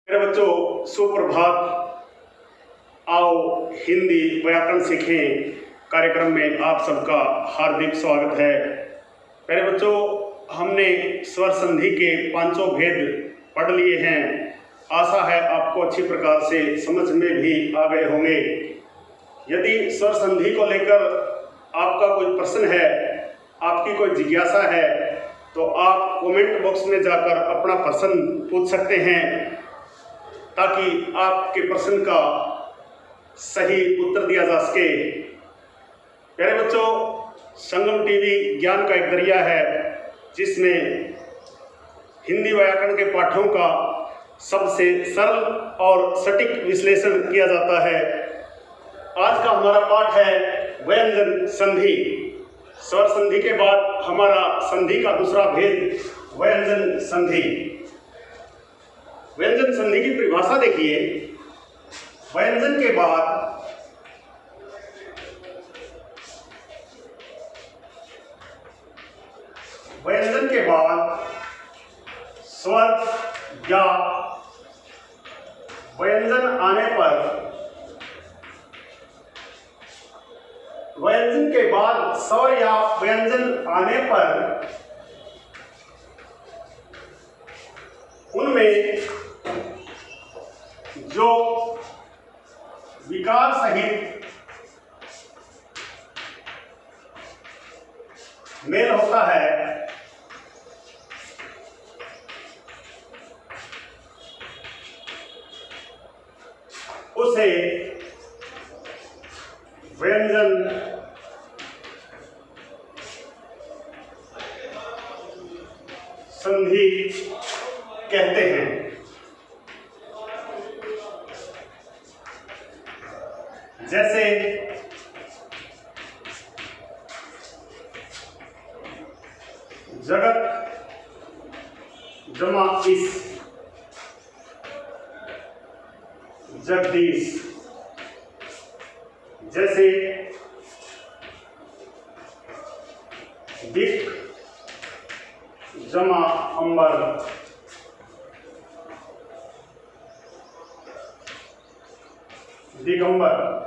मेरे बच्चों सुप्रभात। आओ हिंदी व्याकरण सीखें कार्यक्रम में आप सबका हार्दिक स्वागत है। मेरे बच्चों, हमने स्वर संधि के पांचों भेद पढ़ लिए हैं। आशा है आपको अच्छी प्रकार से समझ में भी आ गए होंगे। यदि स्वर संधि को लेकर आपका कोई प्रश्न है, आपकी कोई जिज्ञासा है, तो आप कमेंट बॉक्स में जाकर अपना प्रश्न पूछ सकते हैं, ताकि आपके प्रश्न का सही उत्तर दिया जा सके। प्यारे बच्चों, संगम टीवी ज्ञान का एक दरिया है, जिसमें हिंदी व्याकरण के पाठों का सबसे सरल और सटीक विश्लेषण किया जाता है। आज का हमारा पाठ है व्यंजन संधि। स्वर संधि के बाद हमारा संधि का दूसरा भेद व्यंजन संधि। व्यंजन संधि की परिभाषा देखिए। व्यंजन के बाद स्वर या व्यंजन आने पर व्यंजन के बाद स्वर या व्यंजन आने पर उनमें जो विकार सहित मेल होता है उसे व्यंजन संधि कहते हैं। जैसे जगत जमा इस, जगदीश। जैसे दिक जमा अंबर, दिगंबर।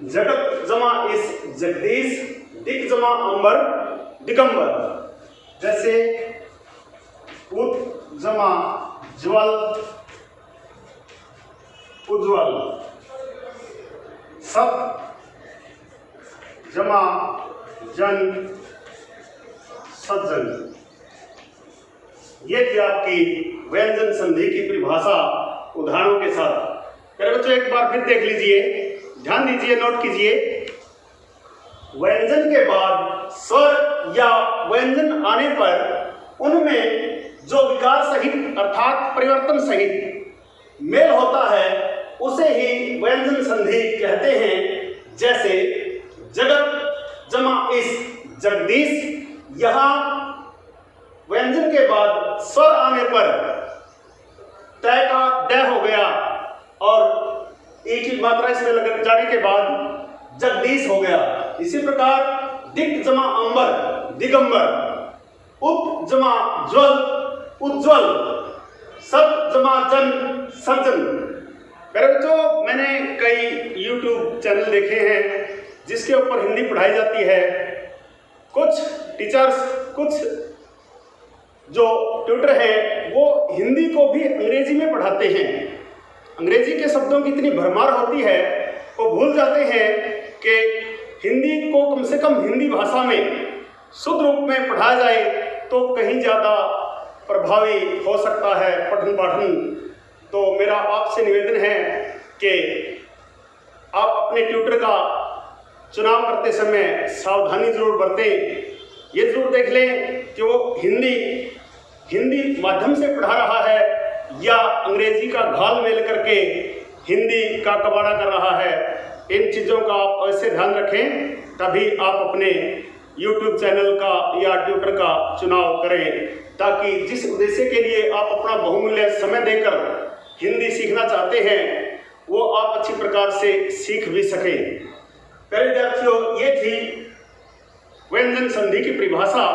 जगत जमा इस, जगदीश। दिक जमा अंबर, दिगंबर। जैसे उत जमा ज्वल, उज्ज्वल। सत जमा जन, सज्जन। ये थी आपकी व्यंजन संधि की परिभाषा उदाहरणों के साथ। मेरे बच्चों, एक बार फिर देख लीजिए, ध्यान दीजिए, नोट कीजिए। व्यंजन के बाद स्वर या व्यंजन आने पर उनमें जो विकार सहित अर्थात परिवर्तन सहित मेल होता है उसे ही व्यंजन संधि कहते हैं। जैसे जगत जमा इस, जगदीश। यहां व्यंजन के बाद स्वर आने पर तय का ड हो गया और एक ही मात्रा इसमें लग जाने के बाद जगदीश हो गया। इसी प्रकार दिक जमा अंबर, दिगंबर। उत जमा ज्वल, उज्ज्वल। सत जमा जन, सज्जन। मेरे बच्चों, मैंने कई YouTube चैनल देखे हैं जिसके ऊपर हिंदी पढ़ाई जाती है। कुछ टीचर्स, कुछ जो ट्यूटर हैं, वो हिंदी को भी अंग्रेजी में पढ़ाते हैं। अंग्रेजी के शब्दों की इतनी भरमार होती है, वो भूल जाते हैं कि हिंदी को कम से कम हिंदी भाषा में शुद्ध रूप में पढ़ाया जाए तो कहीं ज़्यादा प्रभावी हो सकता है पठन पाठन। तो मेरा आपसे निवेदन है कि आप अपने ट्यूटर का चुनाव करते समय सावधानी जरूर बरतें। ये जरूर देख लें कि वो हिंदी माध्यम से पढ़ा रहा है या अंग्रेजी का घाल मेल करके हिंदी का कबाड़ा कर रहा है। इन चीज़ों का आप अवश्य ध्यान रखें, तभी आप अपने YouTube चैनल का या ट्यूटर का चुनाव करें, ताकि जिस उद्देश्य के लिए आप अपना बहुमूल्य समय देकर हिंदी सीखना चाहते हैं वो आप अच्छी प्रकार से सीख भी सकें। प्यारे विद्यार्थियों, ये थी व्यंजन संधि की परिभाषा।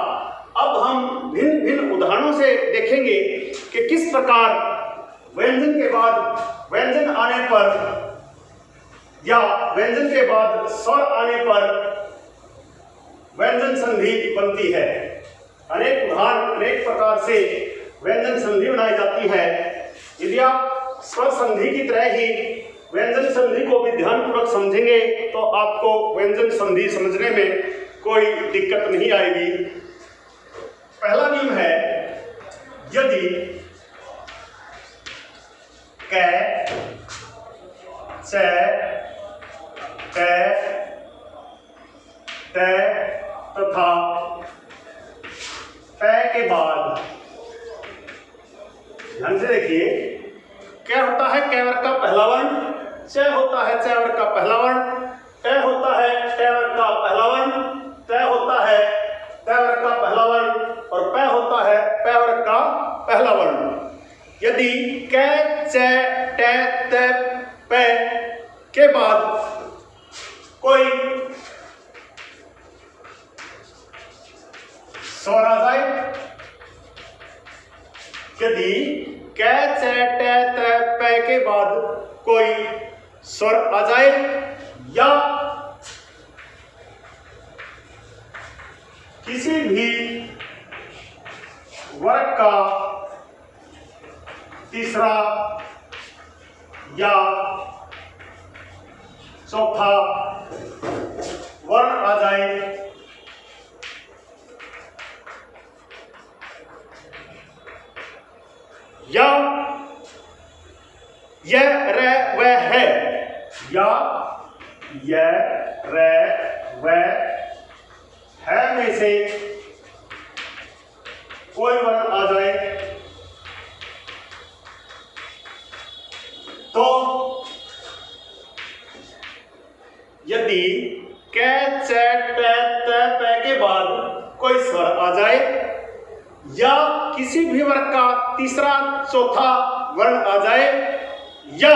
अब हम भिन्न भिन्न उदाहरणों से इस प्रकार व्यंजन के बाद व्यंजन आने पर या व्यंजन के बाद स्वर आने पर व्यंजन संधि बनती है। अनेक उदाहरण अनेक प्रकार से व्यंजन संधि बनाई जाती है। यदि आप स्वर संधि की तरह ही व्यंजन संधि को भी ध्यानपूर्वक समझेंगे तो आपको व्यंजन संधि समझने में कोई दिक्कत नहीं आएगी। पहला नियम है, यदि क, च, ट, ट तथा प के बाद, ध्यान से देखिए, क्या होता है क वर्ग का पहला वर्ण, च होता है च वर्ग का पहला वर्ण, ट होता है ट वर्ग का पहला वर्ण, त होता है त वर्ग का पहला वर्ण और प होता है प वर्ग का पहला वर्ण। यदि क, च, ट, त, प के बाद कोई स्वर आ जाए, यदि क, च, ट, त, प के बाद कोई स्वर आ जाए या किसी भी वर्ग का तीसरा या चौथा वर्ण आ जाए या यह र वह है या यह र वह है में से कोई वर्ण आ जाए तो यदि क, च, ट, त, प के बाद कोई स्वर आ जाए या किसी भी वर्ग का तीसरा चौथा वर्ण आ जाए या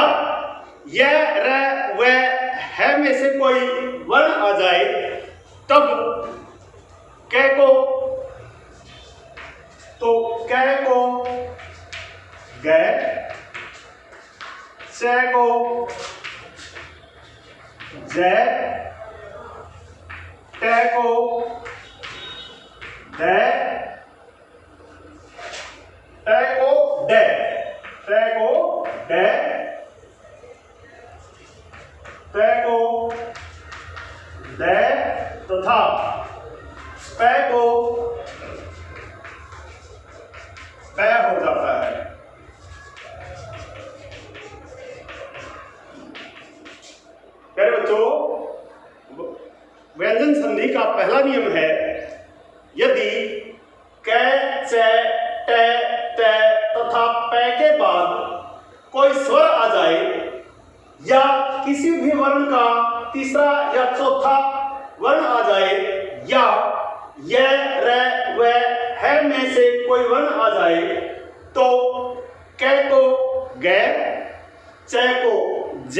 यह र वह है में से कोई वर्ण आ जाए, तब क को ग, च को ज, ट को द, ट को ड, ट को ड, ट को द तथा प को प हो जाता है। प्यारे बच्चों, व्यंजन संधि का पहला नियम है, यदि क, च, ट, त तथा प के बाद कोई स्वर आ जाए या किसी भी वर्ण का तीसरा या चौथा वर्ण आ जाए या यह र वह है में से कोई वर्ण आ जाए तो क को ग, च को ज,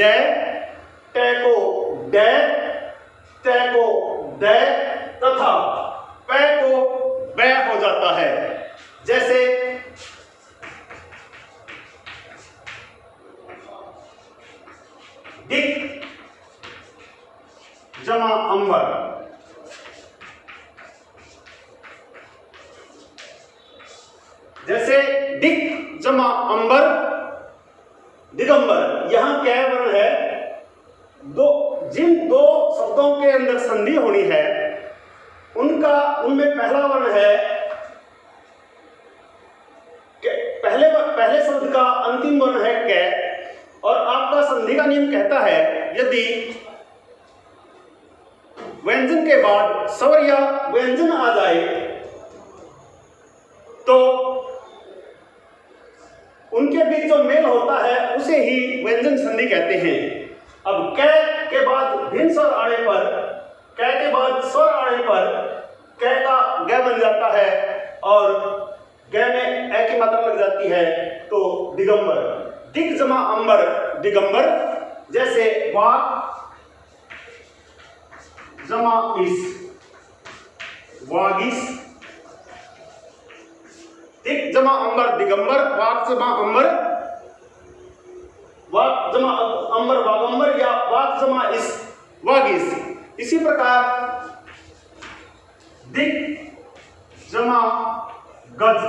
ट को ड, त को द तथा प को ब हो जाता है। जैसे दिक जमा अंबर, जैसे दिक जमा अंबर दिगंबर, यहां क्या वर्ण है, जिन दो शब्दों के अंदर संधि होनी है उनमें पहला वर्ण है, पहले शब्द का अंतिम वर्ण है क और आपका संधि का नियम कहता है, यदि व्यंजन के बाद स्वर या व्यंजन आ जाए तो उनके बीच जो मेल होता है उसे ही व्यंजन संधि कहते हैं। अब क के बाद भिन्न स्वर आने पर, क के बाद स्वर आने पर क का ग बन जाता है और ग में ए की मात्रा लग जाती है तो दिगंबर, दिक जमा अंबर दिगंबर। जैसे वा जमा इस वागिस, दिक जमा अंबर दिगंबर, वाक जमा अंबर वाक जमा अंबर वागंबर, या वाक जमा इस वागिस। इसी प्रकार दिक जमा गज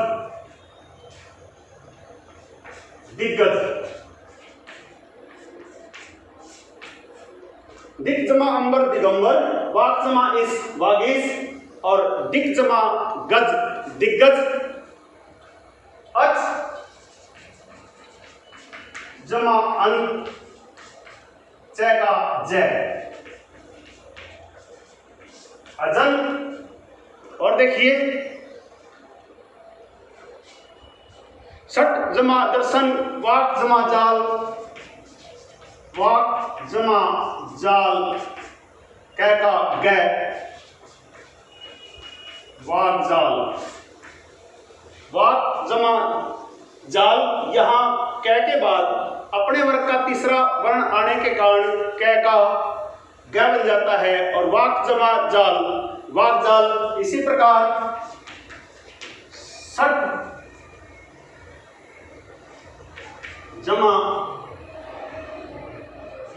दिग्गज, दिक जमा अंबर दिगंबर, वाक जमा इस वागीस, और दिक जमा गज दिग्गज, अच जमा अंत, च का जय, अजन। और देखिए सट जमा दर्शन, वाक जमा जाल, वाक जमा जाल, कै का गै, वाक जाल, वाक जमा जाल। यहाँ कै के बाद अपने वर्ग का तीसरा वर्ण आने के कारण कै का गै बन जाता है, और वाक जमा जाल, वाक जाल। इसी प्रकार सट जमा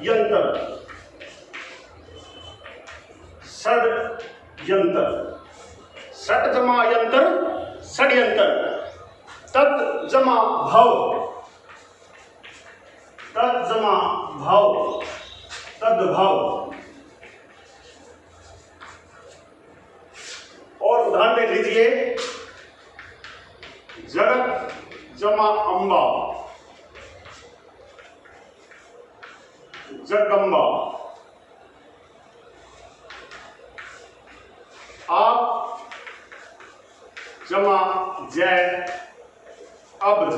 यंत्र, षड्यंत्र, सट जमा यंत्र षड्यंत्र, तत् जमा भव, तत् जमा भव, तद्भव। और उदाहरण देख लीजिए, जगत जमा अंबा, जगदम्बा, आप जमा जय, अब्ज।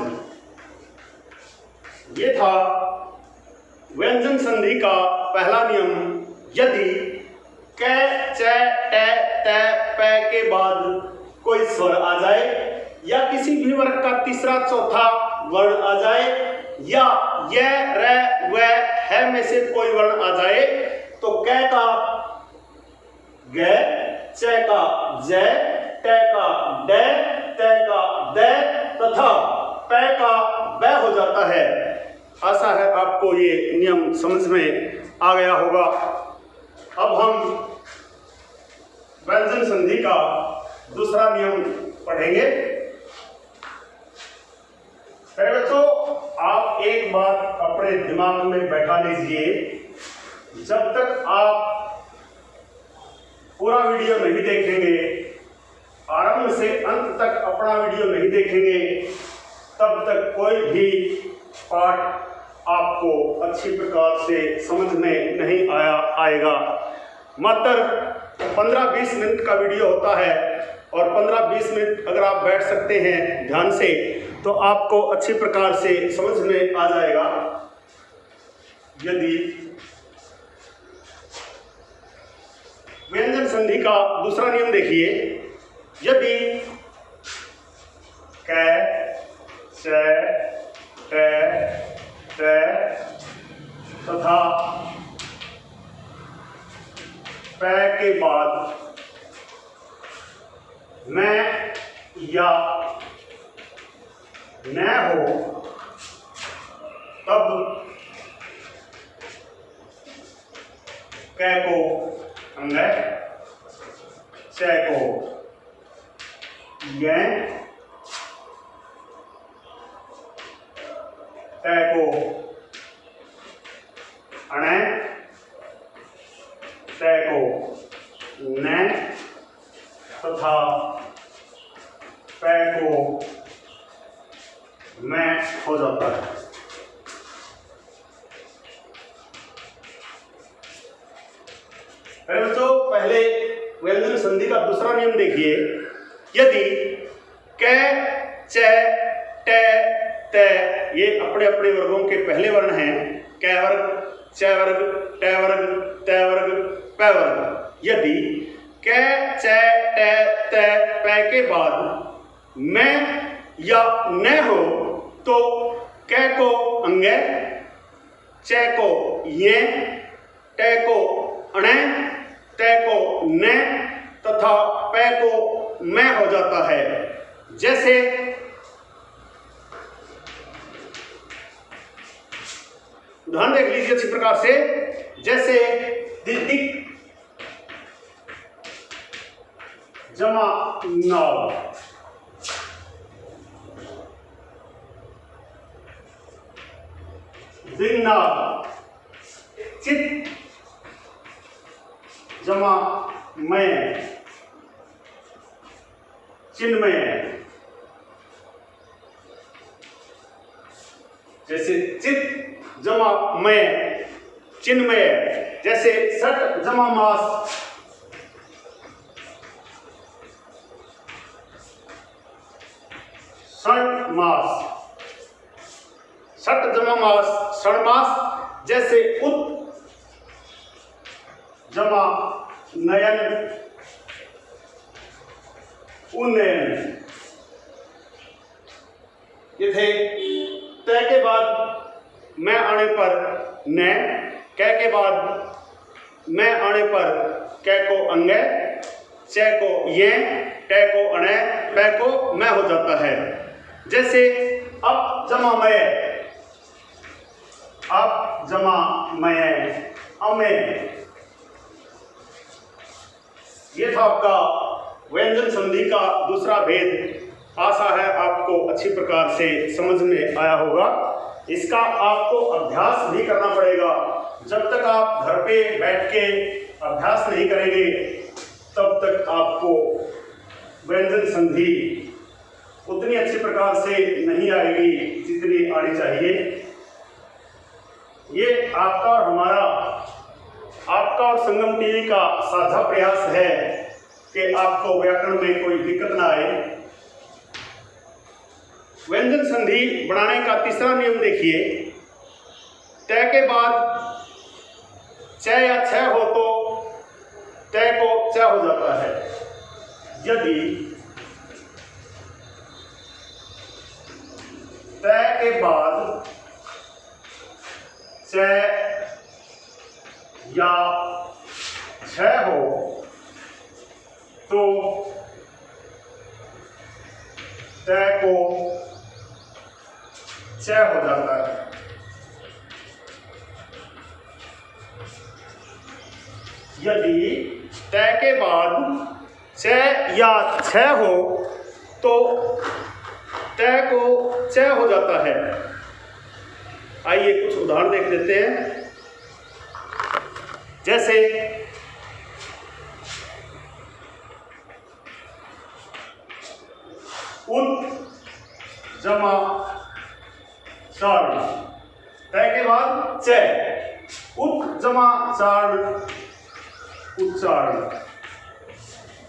ये था व्यंजन संधि का पहला नियम। यदि कै च ट त प के बाद कोई स्वर आ जाए, या किसी भी वर्ग का तीसरा चौथा वर्ण आ जाए, या य र व है में से कोई वर्ण आ जाए, तो कै का ग, च का ज, ट का ड, त का द तथा प का ब हो जाता है। आशा है आपको ये नियम समझ में आ गया होगा। अब हम व्यंजन संधि का दूसरा नियम पढ़ेंगे। पहले बच्चों, आप एक बात अपने दिमाग में बैठा लीजिए, जब तक आप पूरा वीडियो नहीं देखेंगे, आरंभ से अंत तक अपना वीडियो नहीं देखेंगे, तब तक कोई भी पाठ आपको अच्छी प्रकार से समझ में नहीं आएगा। मात्र 15-20 मिनट का वीडियो होता है, और 15-20 मिनट अगर आप बैठ सकते हैं ध्यान से, तो आपको अच्छी प्रकार से समझ में आ जाएगा। यदि व्यंजन संधि का दूसरा नियम देखिए, यदि कै च ट त तथा प के बाद मैं या न हो, तब कै को अंग, च को य, त को अण, त को न तथा प को मैं हो जाता है। बच्चों, पहले व्यंजन संधि का दूसरा नियम देखिए। यदि कै च ट त ये अपने अपने वर्गों के पहले वर्ण हैं, कै वर्ग, च वर्ग, ट वर्ग, त वर्ग, प वर्ग। यदि कै च ट त प के बाद मैं या न हो, तो कै को अंग, च को ये, ट को अण, त को न तथा प को मैं हो जाता है। जैसे उदाहरण देख लीजिए अच्छी प्रकार से, जैसे दिक जमा नाव, दिन्नाव, चित जमा मय, चिन्मय, जैसे चित जमा मय, चिन्मय, जैसे सट जमा मास, षण्मास, षट जमा मास, षण्मास, जैसे उत जमा नयन, उन्नयन। ये थे तय के बाद मैं आने पर न, कै के बाद मैं आने पर कै को अंगय, च को ये, टे को अणय, पै को मैं हो जाता है। जैसे अब जमा मय, अब जमा मय, अमय। ये था आपका व्यंजन संधि का दूसरा भेद। आशा है आपको अच्छी प्रकार से समझ में आया होगा। इसका आपको अभ्यास भी करना पड़ेगा। जब तक आप घर पे बैठ के अभ्यास नहीं करेंगे तब तक आपको व्यंजन संधि उतनी अच्छी प्रकार से नहीं आएगी जितनी आनी चाहिए। ये आपका और हमारा, आपका और संगम टीवी का साझा प्रयास है कि आपको व्याकरण में कोई दिक्कत ना आए। व्यंजन संधि बनाने का तीसरा नियम देखिए। तय के बाद च या छ हो तो तय को च हो जाता है। यदि तय के बाद च या छ हो तो तय को च हो जाता है। यदि तय के बाद च या छ हो तो तय को च हो जाता है। आइए कुछ उदाहरण देख लेते हैं। जैसे उत जमा चार्ण, तय के बाद च, उत जमा चार्ण उच्चारण,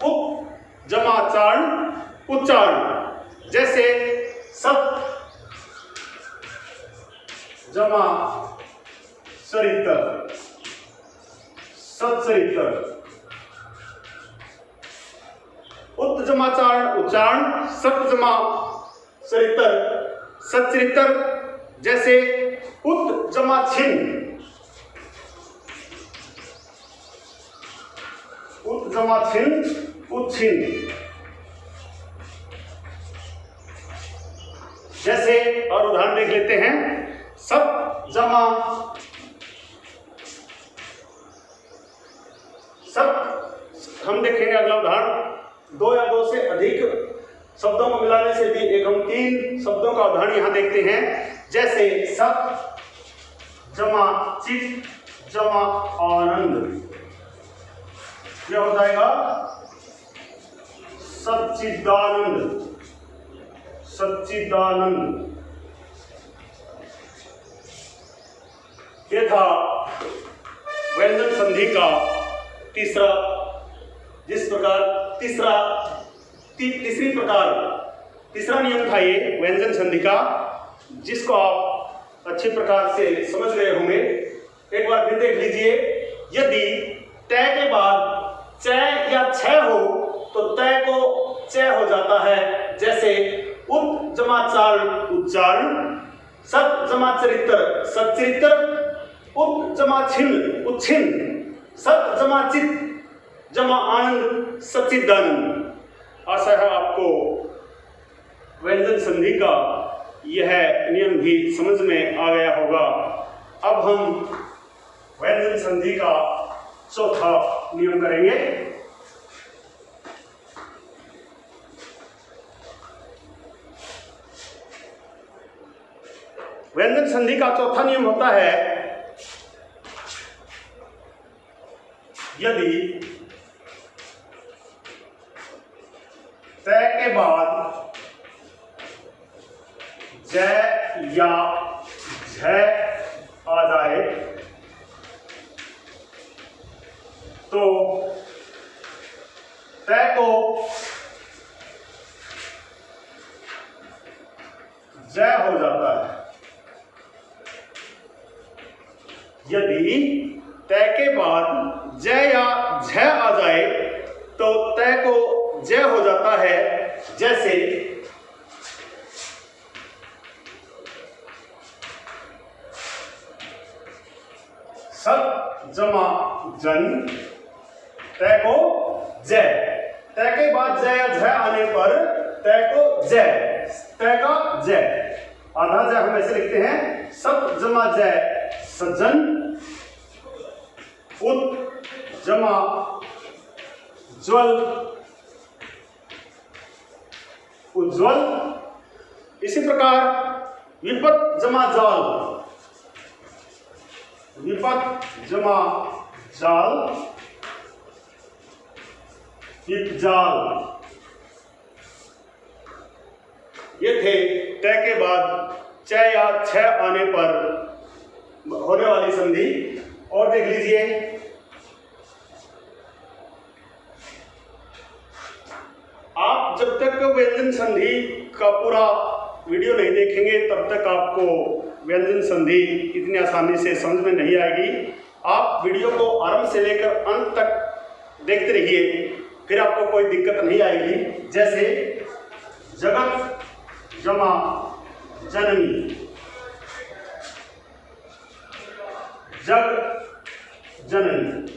उत जमा चार्ण उच्चारण। जैसे सत जमा चरित्र, सच्चरित्र। उत जमा चार्ण उच्चारण, सत जमा चरित्र सच्चरित्र। जैसे उत जमा छिन्न, उत जमा छिन्न उच्छिन्न। जैसे और उदाहरण देख लेते हैं। सत जमा सत, हम देखेंगे अगला उदाहरण। दो या दो से अधिक शब्दों को मिलाने से भी एक हम 3 शब्दों का उदाहरण यहां देखते हैं। जैसे सत जमा चित जमा आनंद, यह हो जाएगा सच्चिदानंद, सच्चिदानंद। ये था व्यंजन संधि का तीसरा, जिस प्रकार तीसरा नियम था ये व्यंजन संधि का, जिसको आप अच्छी प्रकार से समझ गए होंगे। एक बार फिर देख लीजिए। यदि तय के बाद च या छ हो तो तय को च हो जाता है। जैसे उत जमा चार्ण उच्चारण, सत जमा चरित्र सच्चरित्र, उत जमा छिन्न उच्छिन्न, सत जमा चित जमा आनंद सच्चिदानंद। आशा है आपको व्यंजन संधि का यह नियम भी समझ में आ गया होगा। अब हम व्यंजन संधि का चौथा नियम करेंगे। व्यंजन संधि का चौथा नियम होता है, यदि तय के बाद जय या झय आ जाए तो तय को जय हो जाता है। यदि तय के बाद जय या झय आ जाए तो तय को जय हो जाता है। जैसे सत जमा जन तय को जय। तय के बाद जय या झय आने पर तय को जय, तय का जय। आधा जय हम ऐसे लिखते हैं, सत जमा जय सज्जन, उत जमा ज्वल उज्ज्वल। इसी प्रकार विपत जमा जाल, विपत जमा जाल विपजाल। ये थे तय के बाद चय या छय आने पर होने वाली संधि। और देख लीजिए, आप जब तक व्यंजन संधि का पूरा वीडियो नहीं देखेंगे तब तक आपको व्यंजन संधि इतनी आसानी से समझ में नहीं आएगी। आप वीडियो को आरंभ से लेकर अंत तक देखते रहिए, फिर आपको कोई दिक्कत नहीं आएगी। जैसे जगत जमा जननी, जग जननी।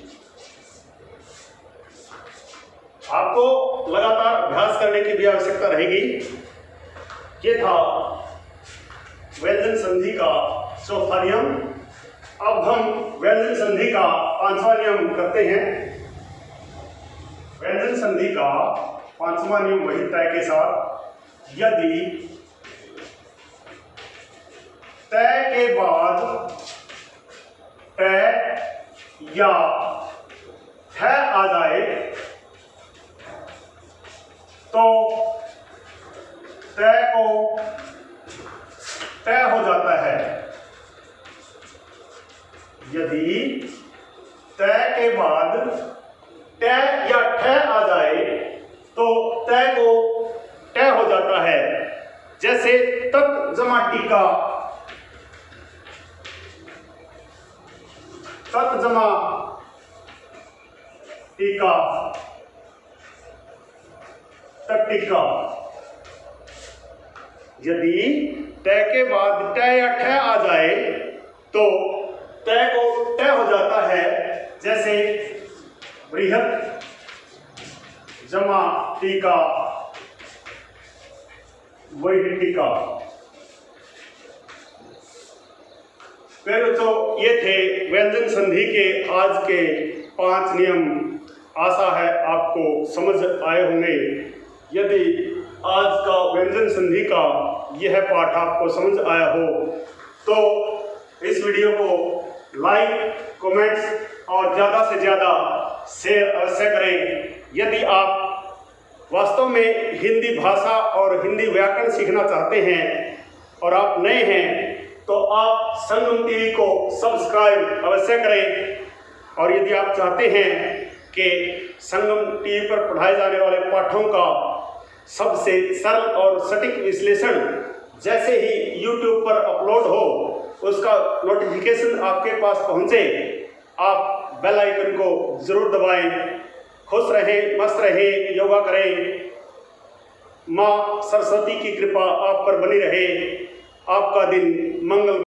आपको लगातार अभ्यास करने की भी आवश्यकता रहेगी। ये था व्यंजन संधि का चौथा नियम। अब हम व्यंजन संधि का पांचवा नियम करते हैं। व्यंजन संधि का पांचवा नियम वही तय के साथ, यदि तय के बाद तय या है आ जाए तो तय को तय हो जाता है। यदि तय के बाद तय या ठय आ जाए तो तय को तय हो जाता है। जैसे तत् जमा टीका, तत् जमा टीका तट्टिका। यदि तय के बाद तय या ठय आ जाए तो तय को तय हो जाता है। जैसे बृहत जमा टीका वही टीका। फिर तो ये थे व्यंजन संधि के आज के 5 नियम। आशा है आपको समझ आए होंगे। यदि आज का व्यंजन संधि का यह पाठ आपको समझ आया हो तो इस वीडियो को लाइक, कमेंट्स और ज़्यादा से ज़्यादा शेयर अवश्य करें। यदि आप वास्तव में हिंदी भाषा और हिंदी व्याकरण सीखना चाहते हैं और आप नए हैं तो आप संगम टीवी को सब्सक्राइब अवश्य करें। और यदि आप चाहते हैं कि संगम टीवी पर पढ़ाए जाने वाले पाठों का सबसे सरल और सटीक विश्लेषण जैसे ही YouTube पर अपलोड हो उसका नोटिफिकेशन आपके पास पहुंचे, आप बेल आइकन को जरूर दबाएं। खुश रहें, मस्त रहें, योगा करें। माँ सरस्वती की कृपा आप पर बनी रहे। आपका दिन मंगल